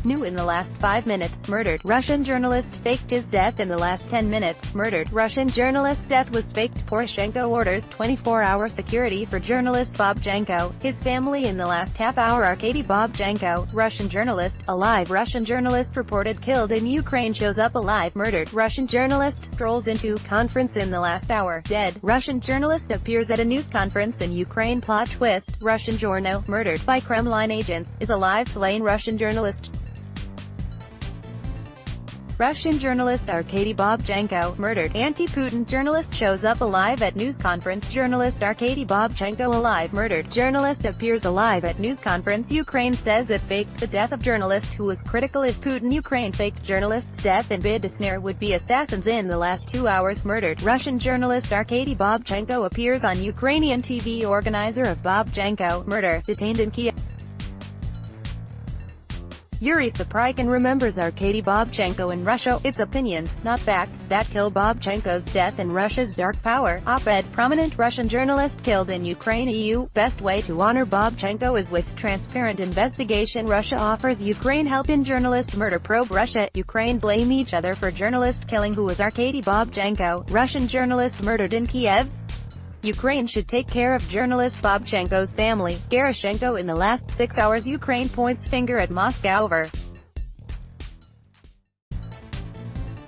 New in the last 5 minutes, murdered Russian journalist faked his death in the last 10 minutes, murdered Russian journalist death was faked. Poroshenko orders 24-hour security for journalist Babchenko, his family in the last half hour. Arkady Babchenko, Russian journalist, alive. Russian journalist reported killed in Ukraine shows up alive. Murdered Russian journalist strolls into conference in the last hour. Dead Russian journalist appears at a news conference in Ukraine. Plot twist, Russian journo, murdered by Kremlin agents, is alive. Slain Russian journalist. Russian journalist Arkady Babchenko, murdered. Anti-Putin journalist shows up alive at news conference. Journalist Arkady Babchenko alive. Murdered journalist appears alive at news conference. Ukraine says it faked the death of journalist who was critical of Putin. Ukraine faked journalist's death in bid to snare would-be assassins in the last 2 hours. Murdered Russian journalist Arkady Babchenko appears on Ukrainian TV. Organizer of Babchenko murder, detained in Kiev. Yuri Saprykin remembers Arkady Babchenko in Russia, its opinions, not facts, that kill. Babchenko's death in Russia's dark power. Op-ed, prominent Russian journalist killed in Ukraine. EU, best way to honor Babchenko is with transparent investigation. Russia offers Ukraine help in journalist murder probe. Russia, Ukraine blame each other for journalist killing. Who was Arkady Babchenko, Russian journalist murdered in Kiev? Ukraine should take care of journalist Babchenko's family. Poroshenko in the last 6 hours. Ukraine points finger at Moscow over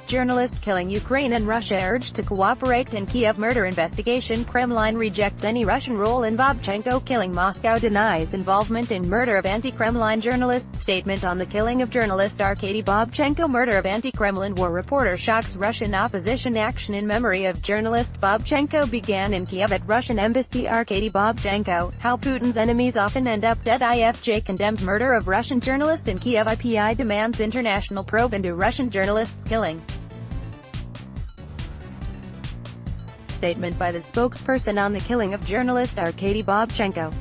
journalist killing. Ukraine and Russia urged to cooperate in Kiev murder investigation. Kremlin rejects any Russian role in Babchenko killing. Moscow denies involvement in murder of anti-Kremlin journalist. Statement on the killing of journalist Arkady Babchenko. Murder of anti-Kremlin war reporter shocks Russian opposition. Action in memory of journalist Babchenko began in Kiev at Russian embassy. Arkady Babchenko, how Putin's enemies often end up dead. IFJ condemns murder of Russian journalist in Kiev. IPI demands international probe into Russian journalist's killing. Statement by the spokesperson on the killing of journalist Arkady Babchenko.